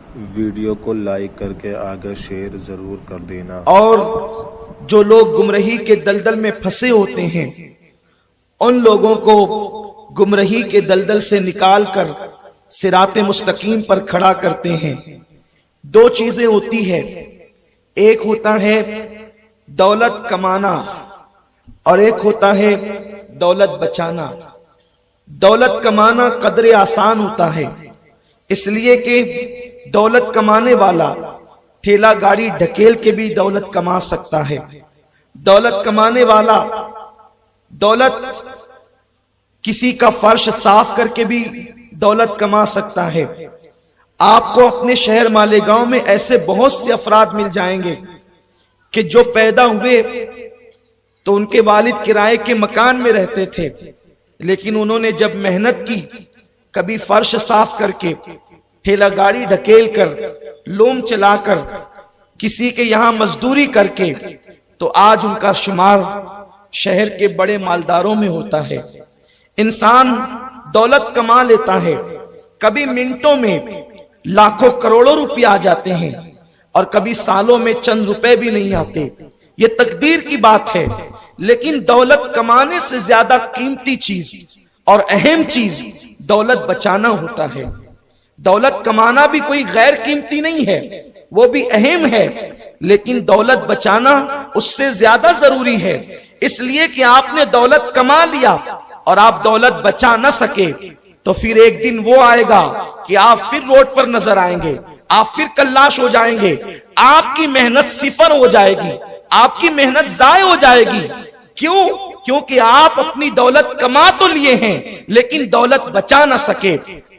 Video को like करके आगे शेयर जरूर कर देना। और जो लोग गुमराही के दलदल में फंसे होते हैं उन लोगों को गुमराही के दलदल से निकालकर सिराते मुस्तकीम पर खड़ा करते हैं। दो चीजें होती है, एक होता है दौलत कमाना और एक होता है दौलत बचाना। दौलत कमाना कदरे आसान होता है, इसलिए कि दौलत कमाने वाला ठेला गाड़ी ढकेल के भी दौलत कमा सकता है। दौलत कमाने वाला दौलत किसी का फर्श साफ करके भी दौलत कमा सकता है। आपको अपने शहर मालेगांव में ऐसे बहुत से अफराद मिल जाएंगे कि जो पैदा हुए तो उनके वालिद किराए के मकान में रहते थे, लेकिन उन्होंने जब मेहनत की, कभी फर्श साफ करके, ठेला गाड़ी ढकेल कर, लोम चलाकर, किसी के यहां मजदूरी करके, तो आज उनका शुमार शहर के बड़े मालदारों में होता है। इंसान दौलत कमा लेता है, कभी मिनटों में लाखों करोड़ों रुपए आ जाते हैं और कभी सालों में चंद रुपए भी नहीं आते। ये तकदीर की बात है, लेकिन दौलत कमाने से ज्यादा कीमती चीज और अहम चीज दौलत बचाना होता है। दौलत कमाना भी कोई गैर कीमती नहीं है, वो भी अहम है, लेकिन दौलत बचाना उससे ज्यादा जरूरी है। इसलिए कि आपने दौलत कमा लिया और आप दौलत बचा न सके तो फिर एक दिन वो आएगा कि आप फिर रोड पर नजर आएंगे, आप फिर कल्लाश हो जाएंगे, आपकी मेहनत सिफर हो जाएगी, आपकी मेहनत जाय हो जाएगी। क्यों? क्योंकि आप अपनी दौलत कमा तो लिए हैं लेकिन दौलत बचा ना सके।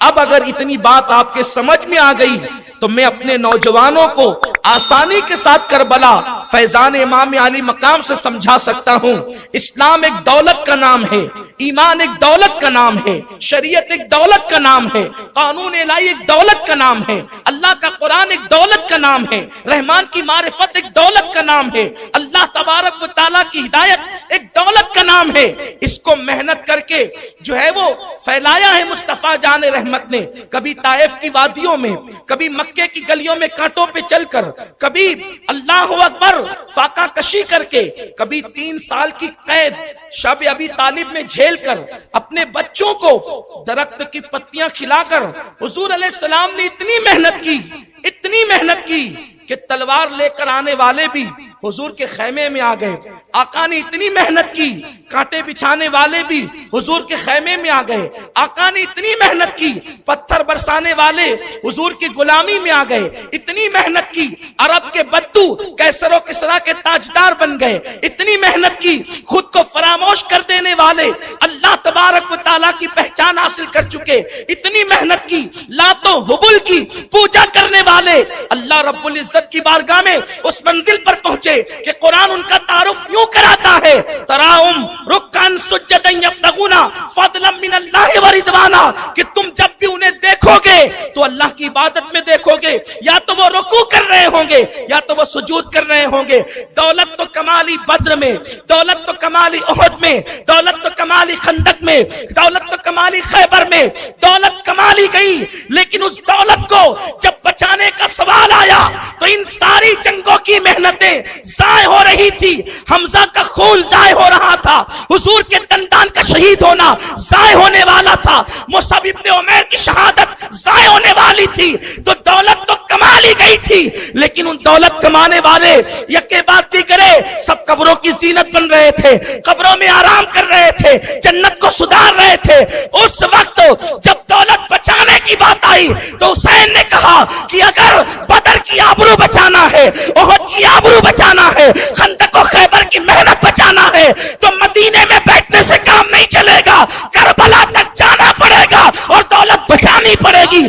अब अगर इतनी बात आपके समझ में आ गई तो मैं अपने नौजवानों को आसानी के साथ करबला फैजान इमाम अली मकाम से समझा सकता हूं। इस्लाम एक दौलत का नाम है, ईमान एक दौलत का नाम है, शरीयत एक दौलत का नाम है, कानून इलाही एक दौलत का नाम है, अल्लाह का कुरान एक दौलत का नाम है, रहमान की मारिफत एक दौलत का नाम है, अल्लाह तबारक व तआला की हिदायत एक दौलत का नाम है। इसको मेहनत करके जो है वो फैलाया है मुस्तफा जान रहमत ने, कभी ताइफ की वादियों में, कभी मक्के की गलियों में कांटों पे चलकर, कभी अल्लाह अकबर फाका कशी करके, कभी 3 साल की कैद शब अबी तालिब में झेल कर, अपने बच्चों को दरख्त की पत्तियां खिलाकर हुजूर अलैहिस्सलाम ने इतनी मेहनत की, इतनी मेहनत की कि तलवार लेकर आने वाले भी हुजूर के खेमे में आ गए। आका ने इतनी मेहनत की, कांटे बिछाने वाले भी हुजूर के खेमे में आ गए। आका ने इतनी मेहनत की, पत्थर बरसाने वाले हुजूर की गुलामी में आ गए। इतनी मेहनत की, अरब के बद्दू कैसर व किसरा के ताजदार बन गए। इतनी मेहनत की, खुद को फरामोश कर देने वाले अल्लाह तबारक व तआला की पहचान हासिल कर चुके। इतनी मेहनत की, लातो हुबुल की पूजा करने वाले अल्लाह रब्बुल इज्जत की बारगाह में उस मंजिल पर पहुंचे कि कुरान उनका तारुफ यूं कराता है, तराउम रुक्कन सुज्जदन यब्तगुना फदलन मिनल्लाहि व रिदवाना, कि तुम जब भी उन्हें देखोगे तो अल्लाह की इबादत में देखोगे, या तो वो रुकू कर रहे होंगे या तो वो सुजूद कर रहे होंगे। दौलत तो कमाली बद्र में, दौलत तो कमाली उहद में, दौलत तो कमाली खंदक में, दौलत तो कमाली खैबर में, दौलत कमाली गई। लेकिन उस दौलत को जब बचाने का सवाल आया तो इन सारी जंगों की मेहनतें जाय हो रही थी। हमजा का खून जाय हो रहा था, हुजूर के दंदान का शहीद होना जाय होने वाला था, मुसअब इब्न उमैर की शहादत जाय होने वाली थी। तो दौलत तो कमा ली गई थी, लेकिन उन दौलत कमाने वाले यके बात भी करे, सब कब्रों की जीनत बन रहे थे, कब्रों में आराम कर रहे थे, जन्नत को सुधार रहे थे। उस वक्त जब दौलत बचाने की बात आई तो हुसैन ने कहा कि अगर बदर की आबरू बचाना है, उहद की आबरू बचाना है, खंदक और खैबर की मेहनत बचाना है, तो मदीने में बैठने से काम नहीं चलेगा, करबला तक जाना पड़ेगा और दौलत बचानी पड़ेगी।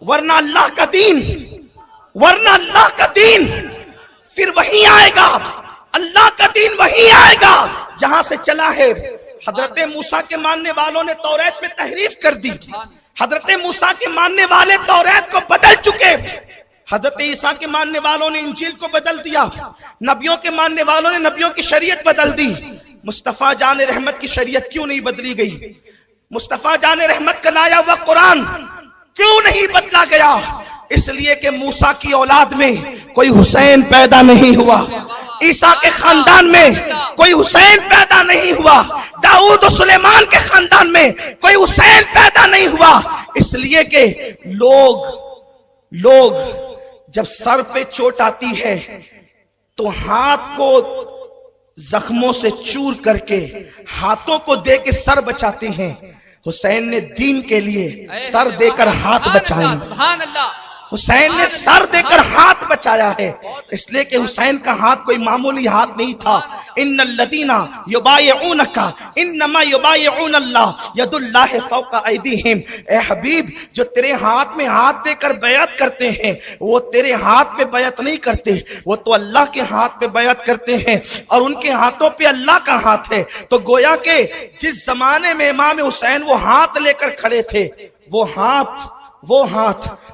वरना अल्लाह का दीन, वरना अल्लाह का दीन फिर वही आएगा, अल्लाह का दीन वही आएगा जहां से चला है। हजरत मूसा के मानने वालों ने तौरात में तहरीफ कर दी, हजरत मूसा के मानने वाले तौरात को बदल चुके, हजरत ईसा के मानने वालों ने इंजील को बदल दिया, नबियों के मानने वालों ने नबियों की शरीयत बदल दी। मुस्तफा जान रहमत की शरीयत क्यों नहीं बदली गई? मुस्तफा जान रहमत का लाया हुआ कुरान क्यों नहीं बदला गया? इसलिए कि मूसा की औलाद में कोई हुसैन पैदा नहीं हुआ, ईसा के खानदान में कोई हुसैन पैदा नहीं हुआ, दाऊद और सुलेमान के खानदान में कोई हुसैन पैदा नहीं हुआ। इसलिए कि लोग जब सर पे चोट आती है तो हाथ को जख्मों से चूर करके हाथों को दे के सर बचाते हैं। हुसैन ने दीन के लिए सर देकर हाथ बचाए, हुसैन ने सर देकर हाथ बचाया है। इसलिए कि हुसैन का हाथ कोई मामूली हाथ नहीं था। इन्नल्लज़ीना युबायिऊनका इन्नमा युबायिऊनल्लाह यदुल्लाहि फौका ऐदीहिम। ए हबीब, जो तेरे हाथ में हाथ देकर बैअत करते हैं वो तेरे हाथ पे बैअत नहीं करते, वो तो अल्लाह के हाथ पे बैअत करते हैं और उनके हाथों पे अल्लाह का हाथ है। तो गोया के जिस जमाने में इमाम हुसैन वो हाथ लेकर खड़े थे, वो हाथ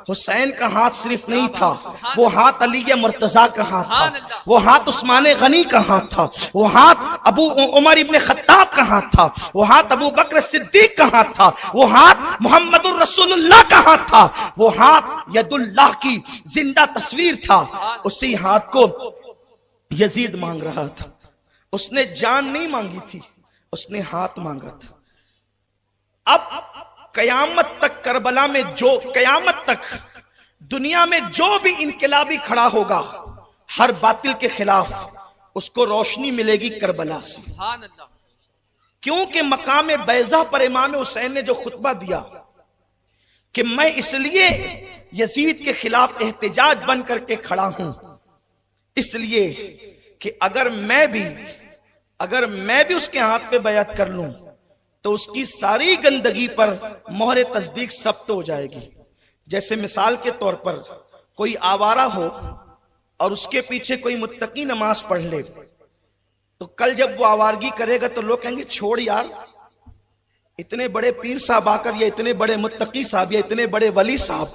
हुसैन का हाथ सिर्फ नहीं था, वो हाथ अली मुर्तजा का हाथ था, वो हाथ उस्मान गनी का हाथ था, वो हाथ अबू उमर इब्ने खत्ताब का हाथ था, वो हाथ अबू बकर सिद्दीक का हाथ था, वो हाथ मुहम्मदुर रसूलुल्लाह का हाथ था, वो हाथ यदुल्लाह की जिंदा तस्वीर था। उसी हाथ को यजीद मांग रहा था। उसने जान नहीं मांगी थी, उसने हाथ मांगा था। अब कयामत तक करबला में कयामत तक दुनिया में जो भी इनकलाबी खड़ा होगा हर बातिल के खिलाफ, उसको रोशनी मिलेगी करबला से। क्योंकि मकाम बैज़ा पर इमाम हुसैन ने जो खुतबा दिया कि मैं इसलिए यजीद के खिलाफ एहतिजाज बन करके खड़ा हूं, इसलिए कि अगर मैं भी उसके हाथ पे बैअत कर लूं तो उसकी सारी गंदगी पर मोहरे तस्दीक सब्त हो जाएगी। जैसे मिसाल के तौर पर कोई आवारा हो और उसके पीछे कोई मुत्तकी नमाज पढ़ ले, तो कल जब वो आवारगी करेगा तो लोग कहेंगे छोड़ यार, इतने बड़े पीर साहब आकर या इतने बड़े मुत्तकी साहब या इतने बड़े वली साहब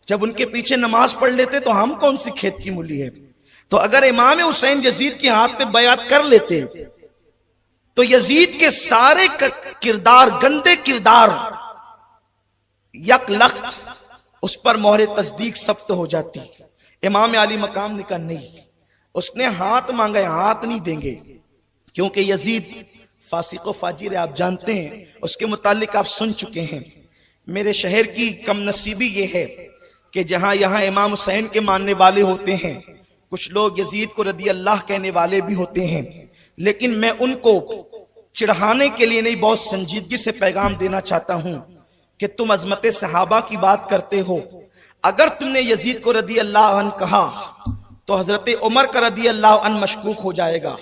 जब उनके पीछे नमाज पढ़ लेते तो हम कौन सी खेत की मूली है। तो अगर इमाम हुसैन यजीद के हाथ पे बैअत कर लेते तो यजीद के सारे किरदार, गंदे किरदार यकलख्त उस पर मोहरे तस्दीक सब्त हो जाती। इमाम अली मकाम ने कहा नहीं, उसने हाथ मांगा, हाथ नहीं देंगे, क्योंकि यजीद फासिक व फाजिर है, आप जानते हैं, उसके मुतालिक आप सुन चुके हैं। मेरे शहर की कम नसीबी ये है कि जहां यहां इमाम हुसैन के मानने वाले होते हैं, कुछ लोग यजीद को रदी अल्लाह कहने वाले भी होते हैं, लेकिन मैं उनको चिढ़ाने के लिए नहीं, बहुत संजीदगी से पैगाम देना चाहता हूं कि तुम अजमत सहाबा की बात करते हो। अगर तुमने यजीद को रदी अल्लाह अन्हु कहा तो हजरत उमर का रदी अल्लाह अन्हु मशकूक हो जाएगा,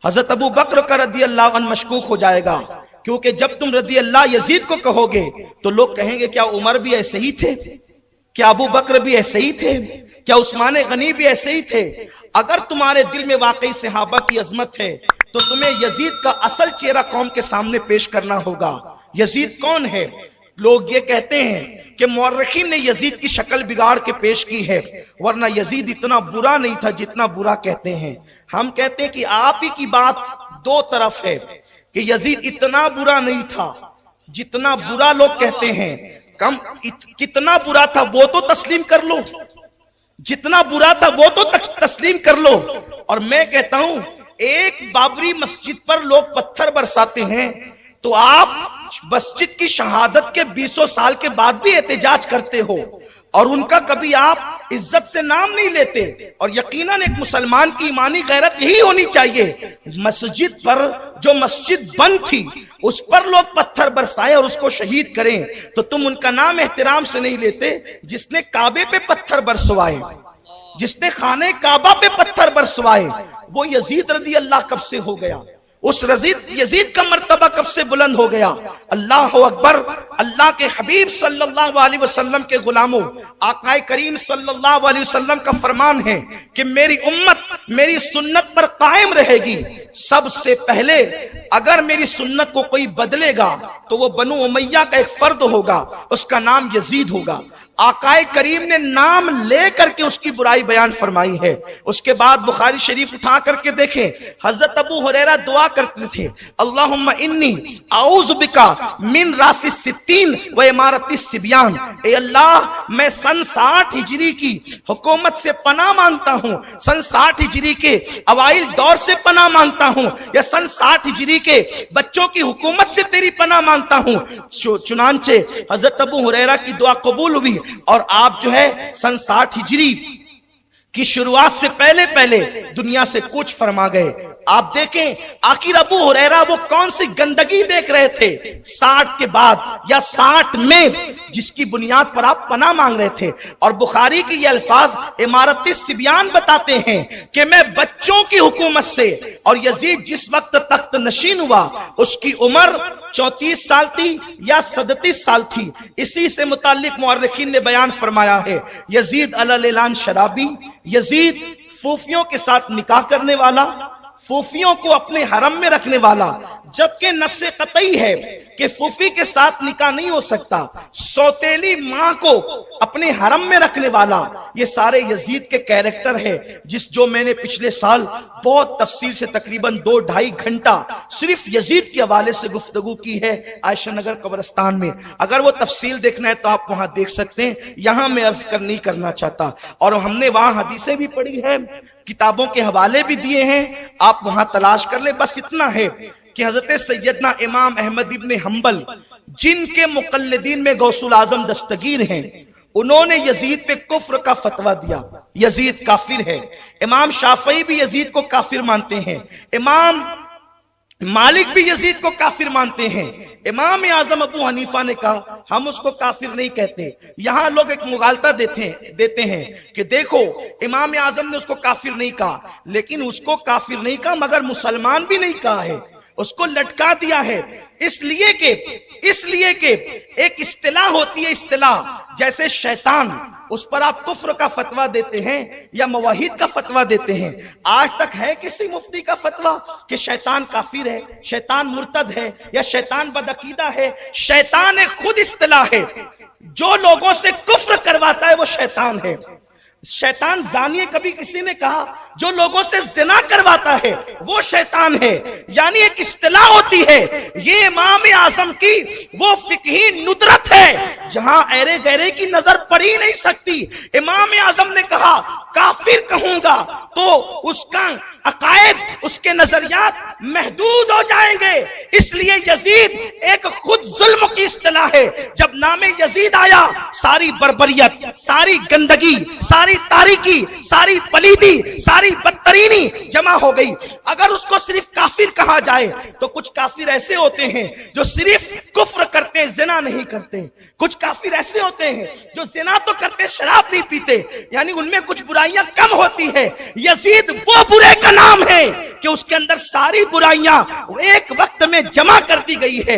हजरत अबू बकर का रदी अल्लाह अन्हु मशकूक हो जाएगा। क्योंकि जब तुम रदी अल्लाह यजीद को कहोगे तो लोग कहेंगे क्या उमर भी ऐसे ही थे, क्या अबू बकर भी ऐसे ही थे, क्या उस्मान गनी भी ऐसे ही थे। अगर तुम्हारे दिल में वाकई सहाबा की अजमत है तो तुम्हें यजीद का असल चेहरा कौम के सामने पेश करना होगा। यजीद कौन है? लोग ये कहते हैं कि मुअर्रिखीन ने यजीद की शक्ल बिगाड़ के पेश की है, वरना यजीद इतना बुरा नहीं था जितना बुरा कहते हैं। हम कहते हैं कि आप ही की बात दो तरफ है कि यजीद इतना बुरा नहीं था जितना बुरा लोग कहते हैं। कितना बुरा था वो तो तस्लीम कर लो, जितना बुरा था वो तो तस्लीम कर लो। और मैं कहता हूं एक बाबरी मस्जिद पर लोग पत्थर बरसाते हैं तो आप मस्जिद की शहादत के 20 साल के बाद भी एहतजाज करते हो और उनका कभी आप इज्जत से नाम नहीं लेते। और यकीनन एक मुसलमान की ईमानी गैरत यही होनी चाहिए, मस्जिद पर जो मस्जिद बंद थी उस पर लोग पत्थर बरसाएं और उसको शहीद करें तो तुम उनका नाम एहतराम से नहीं लेते। जिसने काबे पे पत्थर बरसवाए, जिसने खाने काबा पे पत्थर बरसवाए, वो यजीद रदी अल्लाह कब से हो गया, उस यजीद का मर्तबा कब से बुलंद हो गया। अल्लाह अकबर। अल्लाह के हबीब सल्लल्लाहु अलैहि वसल्लम के गुलामों, आकाए करीम सल्लल्लाहु अलैहि वसल्लम का फरमान है कि मेरी उम्मत मेरी सुन्नत पर कायम रहेगी। सबसे पहले अगर मेरी सुन्नत को कोई बदलेगा तो वो बनु उमैया का एक फर्द होगा, उसका नाम यजीद होगा। आकाए करीम ने नाम ले करके उसकी बुराई बयान फरमाई है। उसके बाद बुखारी शरीफ उठा करके देखें, हजरत अबू हुरैरा दुआ करते थे, अल्लाहुम्मा इन्नी आऊज़ु बिका मिन रासि सित्तीन व इमारती सिबियान। ए अल्लाह, मैं सन 60 हिजरी की हुकूमत से पनाह मांगता हूँ, सन 60 हिजरी के अवाइल दौर से पनाह मांगता हूँ, या सन 60 हिजरी के बच्चों की हुकूमत से तेरी पनाह मांगता हूँ। चुनांचे हजरत अबू हुरैरा की दुआ कबूल हुई और आप जो है सन 60 हिजरी की शुरुआत से पहले पहले दुनिया से कूच फरमा गए। आप देखें आखिर अबू हुरैरा वो कौन सी गंदगी देख रहे थे 60 के बाद या 60 में, जिसकी बुनियाद पर आप पनाह मांग रहे थे। और बुखारी की ये अल्फाज इमारती सिबियान बताते हैं कि मैं बच्चों की हुकूमत से, और यजीद जिस वक्त तख्त नशीन हुआ उसकी उम्र 34 साल थी या 37 साल थी। इसी से मुताल्लिक मुअर्रिखीन ने बयान फरमाया है, यजीद अलल ऐलान शराबी, यजीद फूफियों के साथ निकाह करने वाला, फूफियों को अपने हरम में रखने वाला, जबकि नस्से कतई है कि फूफी के साथ निकाह नहीं हो सकता, सौतेली मां को अपने हरम में रखने वाला। ये सारे यजीद के कैरेक्टर है जो मैंने पिछले साल बहुत तफसील से तकरीबन 2-2.5 घंटा सिर्फ यजीद के हवाले से गुफ्तगू की है आयशा नगर कब्रिस्तान में। अगर वो तफसील देखना है तो आप वहां देख सकते हैं, यहां मैं अर्ज नहीं करना चाहता। और हमने वहां हदीसें भी पढ़ी है, किताबों के हवाले भी दिए हैं, आप वहां तलाश कर ले। बस इतना है कि हजरत सैयदना इमाम अहमद इब्न हंबल, जिनके मुकल्लिदीन में गौसुल आजम दस्तगीर हैं, उन्होंने यजीद पे कुफ्र का फतवा दिया, यजीद काफिर है। इमाम शाफई भी यजीद को काफिर मानते हैं, इमाम मालिक भी यजीद को काफिर मानते हैं। इमाम आजम अबू हनीफा ने कहा हम उसको काफिर नहीं कहते। यहां लोग एक मुगालता देते हैं कि देखो इमाम आजम ने उसको काफिर नहीं कहा, लेकिन उसको काफिर नहीं कहा मगर मुसलमान भी नहीं कहा है, उसको लटका दिया है। इसलिए कि एक इस्तिलाह होती है, इस्तिलाह जैसे शैतान, उस पर आप कुफ्र का फतवा देते हैं या मवाहिद का फतवा देते हैं। आज तक है किसी मुफ्ती का फतवा कि शैतान काफिर है, शैतान मुर्तद है या शैतान बदअकीदा है? शैतान एक खुद इस्तिलाह है, जो लोगों से कुफ्र करवाता है वो शैतान है। शैतान जानिए कभी किसी ने कहा, जो लोगों से जिना करवाता है वो शैतान है। यानी एक इस्तिलाह होती है, ये इमाम आजम की वो फिकही नुदरत है जहां ऐरे गहरे की नजर पड़ ही नहीं सकती। इमाम आजम ने कहा काफिर कहूंगा तो उसका अकायद, उसके नजरियात महदूद हो जाएंगे। इसलिए यजीद एक खुद जुल्म की इस्तिलाह है। जब नामे यजीद आया, सारी बर्बरियत, सारी गंदगी, सारी तारीकी, सारी पलीदी, सारी बदतरीनी जमा हो गई। अगर उसको सिर्फ काफिर कहा जाए तो कुछ काफिर ऐसे होते हैं जो सिर्फ कुफ्र करते, जिना नहीं करते। कुछ काफिर ऐसे होते हैं जो जिना तो करते, शराब नहीं पीते, यानी उनमें कुछ बुराइयां कम होती है। यजीद वो बुरे का नाम है कि उसके अंदर सारी बुराइयां एक वक्त में जमा कर दी गई है।